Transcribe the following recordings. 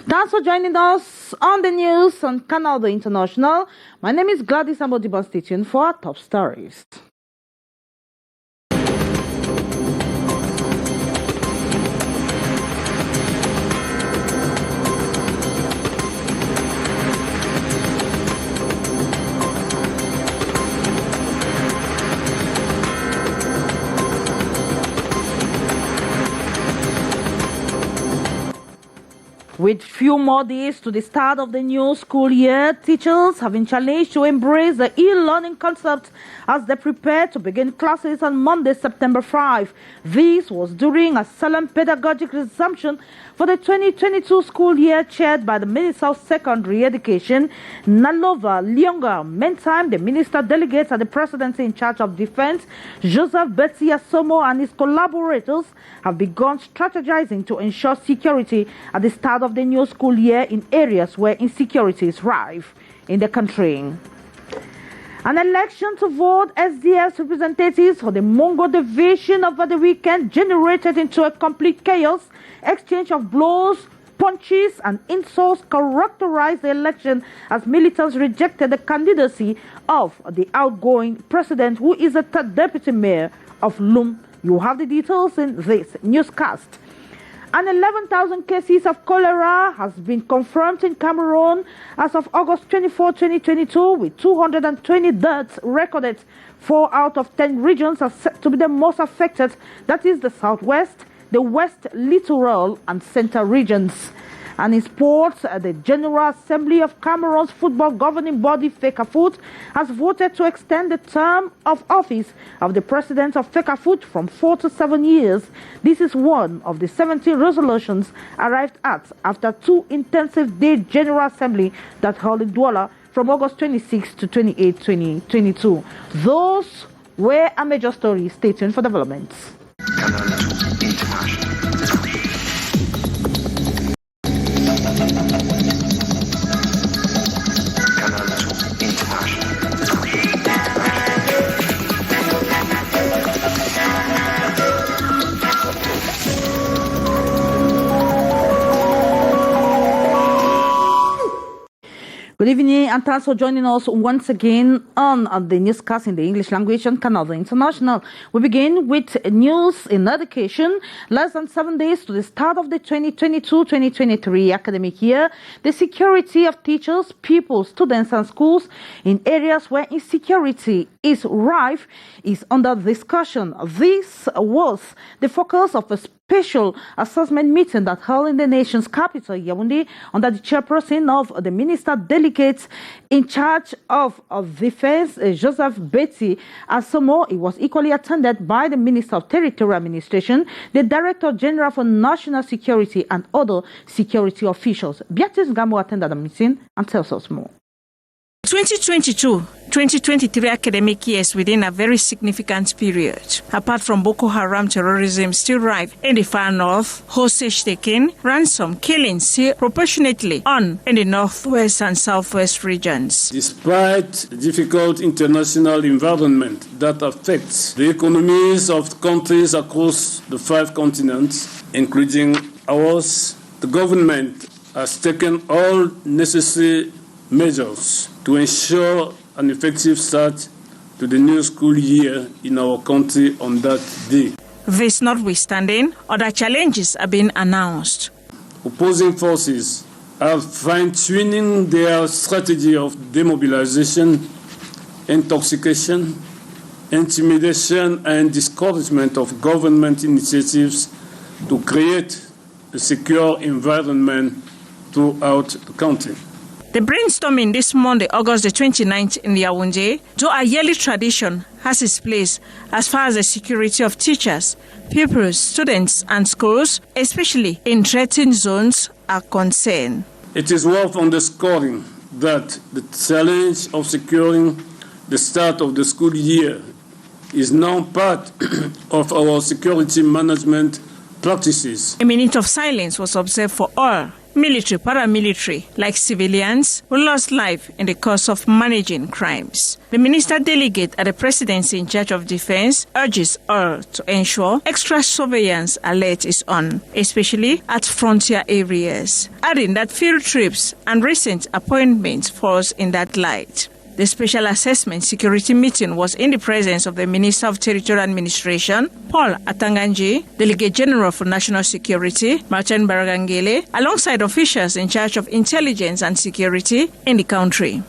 Thanks for joining us on the news on Canal International. My name is Gladys Amodiban. Stay tuned for our top stories. With few more days to the start of the new school year, teachers have been challenged to embrace the e-learning concept as they prepare to begin classes on Monday, September 5. This was during a solemn pedagogic resumption for the 2022 school year chaired by the Minister of Secondary Education, Nalova Lyonga. Meantime, the minister delegates at the presidency in charge of defense, Joseph Betsi Asomo, and his collaborators have begun strategizing to ensure security at the start of the new school year in areas where insecurity is rife in the country. An election to vote SDS representatives for the Mongo division over the weekend generated into a complete chaos. Exchange of blows, punches and insults characterized the election as militants rejected the candidacy of the outgoing president, who is the third deputy mayor of Lum. You have the details in this newscast. And 11,000 cases of cholera has been confirmed in Cameroon as of August 24, 2022, with 220 deaths recorded. 4 out of 10 regions are set to be the most affected, that is the southwest, the west littoral and center regions. And in sports, the General Assembly of Cameroon's football governing body, FECAFOOT, has voted to extend the term of office of the president of FECAFOOT from 4 to 7 years. This is one of the 17 resolutions arrived at after 2 intensive day General Assembly that held in Douala from August 26 to 28, 2022. Those were a major story. Stay tuned for developments. Good evening and thanks for joining us once again on the newscast in the English language on Canal International. We begin with news in education. Less than 7 days to the start of the 2022-2023 academic year, the security of teachers, pupils, students and schools in areas where insecurity is rife is under discussion. This was the focus of a special assessment meeting that held in the nation's capital, Yaoundé, under the chairperson of the minister delegates in charge of defense, Joseph Betsi Asomo. It was equally attended by the Minister of Territorial Administration, the Director General for National Security, and other security officials. Beatrice Gamo attended the meeting and tells us more. 2022-2023 academic year is within a very significant period. Apart from Boko Haram terrorism still rife in the far north, hostage-taking, ransom killings proportionately on in the northwest and southwest regions. Despite the difficult international environment that affects the economies of countries across the 5 continents, including ours, the government has taken all necessary measures to ensure an effective start to the new school year in our country on that day. This notwithstanding, other challenges are being announced. Opposing forces are fine-tuning their strategy of demobilization, intoxication, intimidation and discouragement of government initiatives to create a secure environment throughout the country. The brainstorming this Monday, August the 29th in Yaoundé, though a yearly tradition, has its place as far as the security of teachers, pupils, students and schools, especially in threatened zones, are concerned. It is worth underscoring that the challenge of securing the start of the school year is now part of our security management practices. A minute of silence was observed for all military, paramilitary, like civilians who lost life in the course of managing crimes. The minister delegate at the presidency in charge of defense urges all to ensure extra surveillance alert is on, especially at frontier areas, adding that field trips and recent appointments falls in that light. The special assessment security meeting was in the presence of the Minister of Territorial Administration, Paul Atanganji, Delegate General for National Security, Martin Baragangele, alongside officials in charge of intelligence and security in the country.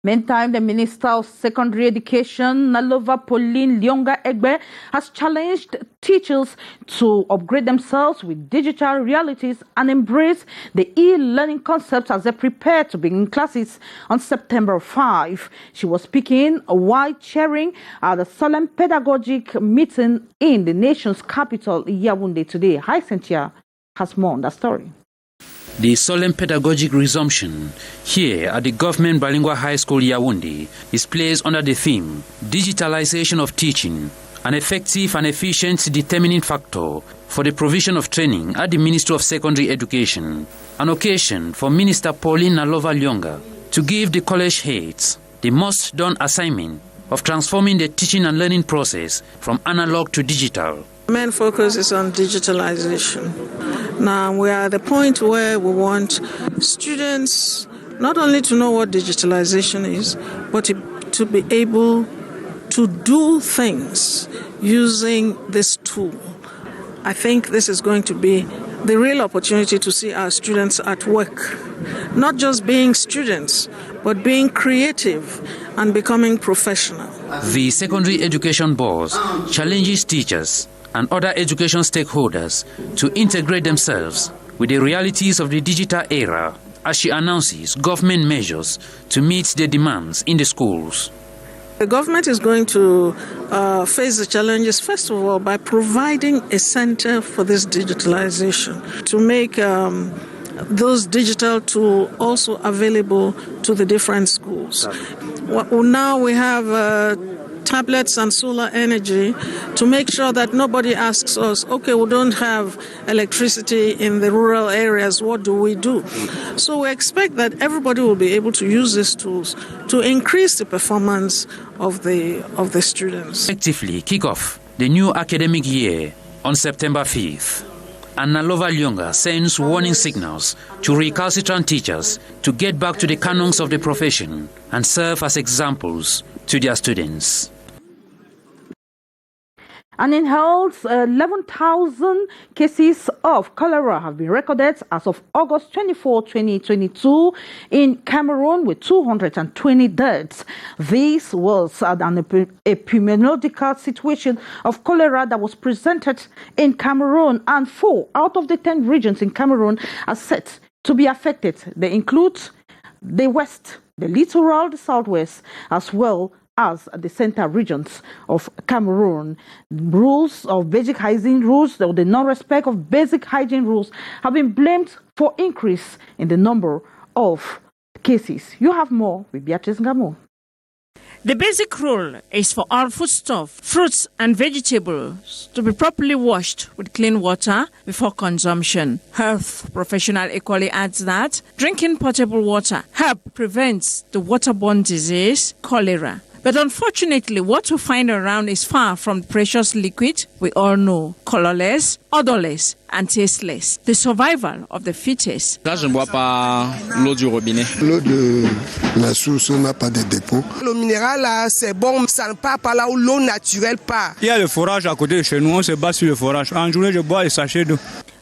Meantime, the Minister of Secondary Education, Nalova Pauline Lyonga-Egbe, has challenged teachers to upgrade themselves with digital realities and embrace the e-learning concept as they prepare to begin classes on September 5. She was speaking while chairing the solemn pedagogic meeting in the nation's capital, Yaoundé, today. Hi, Cynthia has more on that story. The solemn pedagogic resumption here at the Government Bilingual High School Yaoundé is placed under the theme Digitalization of Teaching, an effective and efficient determining factor for the provision of training at the Ministry of Secondary Education, an occasion for Minister Pauline Nalova Lyonga to give the college heads the must-done assignment of transforming the teaching and learning process from analog to digital. The main focus is on digitalization. Now we are at the point where we want students not only to know what digitalization is, but to be able to do things using this tool. I think this is going to be the real opportunity to see our students at work, not just being students, but being creative and becoming professional. The Secondary Education Board challenges teachers and other education stakeholders to integrate themselves with the realities of the digital era as she announces government measures to meet the demands in the schools. The government is going to face the challenges, first of all, by providing a center for this digitalization, to make those digital tools also available to the different schools. Now we have tablets and solar energy to make sure that nobody asks us, okay, we don't have electricity in the rural areas, what do we do? So we expect that everybody will be able to use these tools to increase the performance of the students. Effectively kick off the new academic year on September 5th. And Nalova Lyonga sends warning signals to recalcitrant teachers to get back to the canons of the profession and serve as examples to their students. And in health, 11,000 cases of cholera have been recorded as of August 24, 2022 in Cameroon, with 220 deaths. This was an epidemiological situation of cholera that was presented in Cameroon, and 4 out of the 10 regions in Cameroon are set to be affected. They include the west, the littoral, the southwest, as well as the center regions of Cameroon. Rules of basic hygiene rules, or the non-respect of basic hygiene rules, have been blamed for increase in the number of cases. You have more with Beatrice Ngamo. The basic rule is for all foodstuff, fruits and vegetables to be properly washed with clean water before consumption. Health professional equally adds that drinking potable water prevents the waterborne disease, cholera. But unfortunately, what we find around is far from precious liquid we all know, colorless, odorless, and tasteless. The survival of the fittest. Là, je ne bois pas l'eau du robinet. L'eau de la source n'a pas de dépôt. L'eau minérale, là, c'est bon, ça ne part pas là où l'eau naturelle part. Il y a le forage à côté de chez nous, on se bat sur le forage. En journée, je bois des sachets d'eau.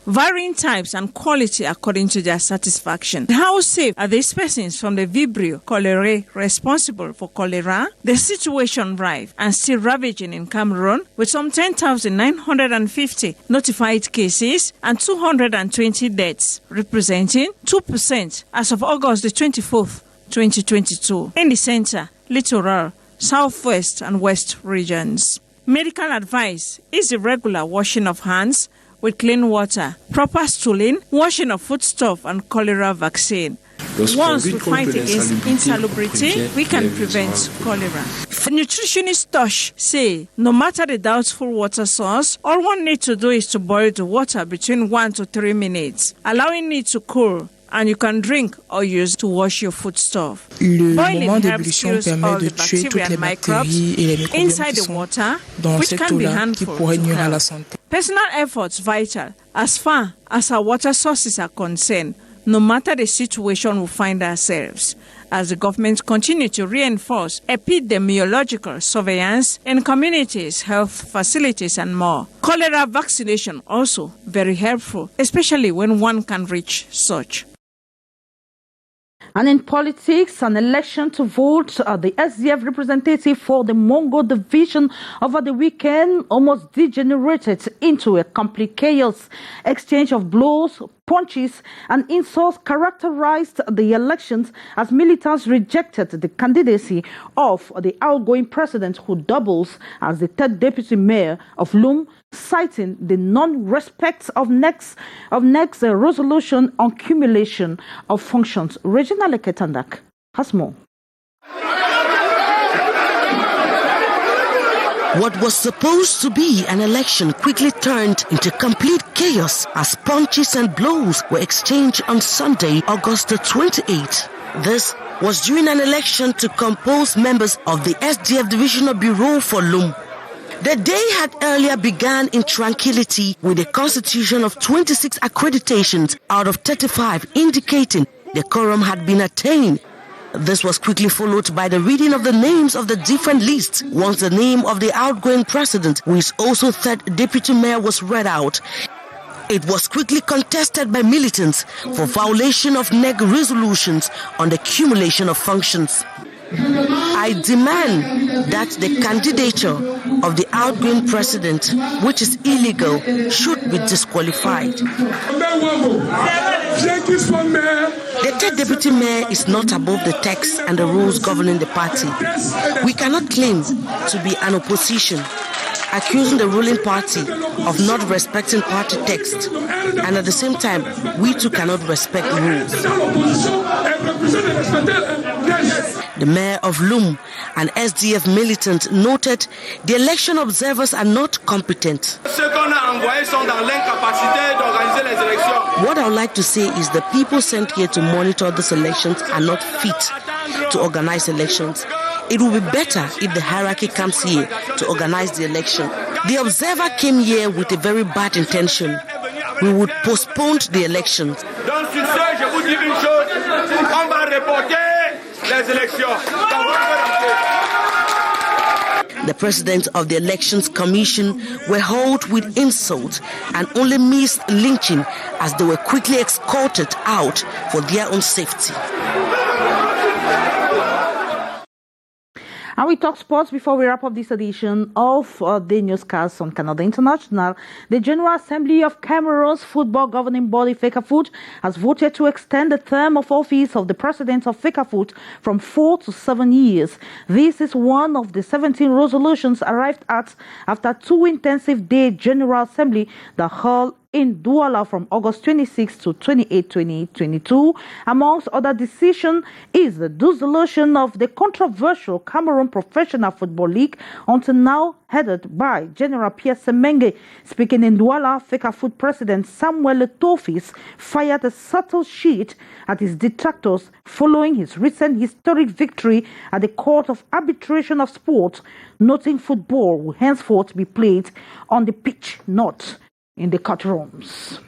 Varying types and quality according to their satisfaction. How safe are these persons from the Vibrio cholerae responsible for cholera? The situation rife and still ravaging in Cameroon, with some 10,950 notified cases and 220 deaths, representing 2% as of August the 24th, 2022, in the center, littoral, southwest and west regions. Medical advice is the regular washing of hands with clean water, proper stooling, washing of foodstuff and cholera vaccine, Once we fight against insalubrity, we can prevent cholera. Nutritionist Tosh say no matter the doubtful water source, all one needs to do is to boil the water between 1 to 3 minutes, allowing it to cool, and you can drink or use to wash your foodstuff. Boiling helps kills all the bacteria and microbes inside the water, which can be harmful to health. Personal efforts vital as far as our water sources are concerned, no matter the situation we find ourselves, as the government continue to reinforce epidemiological surveillance in communities, health facilities, and more. Cholera vaccination also very helpful, especially when one can reach such. And in politics, an election to vote the SDF representative for the Mongo division over the weekend almost degenerated into a complete chaos. Exchange of blows, punches, and insults characterized the elections as militants rejected the candidacy of the outgoing president, who doubles as the third deputy mayor of Lum, citing the non-respect of next resolution on cumulation of functions. Regina Leketandak has more. What was supposed to be an election quickly turned into complete chaos as punches and blows were exchanged on Sunday, August 28th. This was during an election to compose members of the SDF Divisional Bureau for Lum. The day had earlier begun in tranquility with a constitution of 26 accreditations out of 35 indicating the quorum had been attained. This was quickly followed by the reading of the names of the different lists. Once the name of the outgoing president, who is also third deputy mayor, was read out, it was quickly contested by militants for violation of NEG resolutions on the cumulation of functions. I demand that the candidature of the outgoing president, which is illegal, should be disqualified. The third deputy mayor is not above the text and the rules governing the party. We cannot claim to be an opposition, accusing the ruling party of not respecting party text, and at the same time, we too cannot respect rules. The mayor of Lum, an SDF militant, noted the election observers are not competent. What I would like to say is the people sent here to monitor these elections are not fit to organize elections. It will be better if the hierarchy comes here to organize the election. The observer came here with a very bad intention. We would postpone the elections. The president of the Elections Commission were hailed with insult and only missed lynching as they were quickly escorted out for their own safety. And we talk sports before we wrap up this edition of the newscast on Canal International. The General Assembly of Cameroon's football governing body, FECAFOOT, has voted to extend the term of office of the president of FECAFOOT from 4 to 7 years. This is one of the 17 resolutions arrived at after 2 intensive-day General Assembly that held in Douala from August 26 to 28, 2022. Amongst other decisions is the dissolution of the controversial Cameroon Professional Football League, until now headed by General Pierre Semenge. Speaking in Douala, FECAFOOT President Samuel Tofis fired a subtle shot at his detractors following his recent historic victory at the Court of Arbitration of Sport, noting football will henceforth be played on the pitch, not in the courtrooms.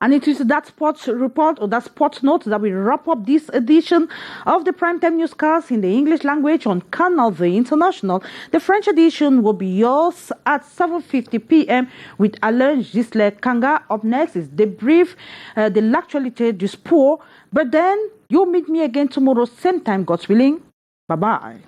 And it is that sports report or that sports note that we wrap up this edition of the Primetime Newscast in the English language on Canal International. The French edition will be yours at 7:50 p.m. with Alain Gisler Kanga. Up next is Debrief de l'actualité du sport. But then you'll meet me again tomorrow, same time, God's willing. Bye-bye.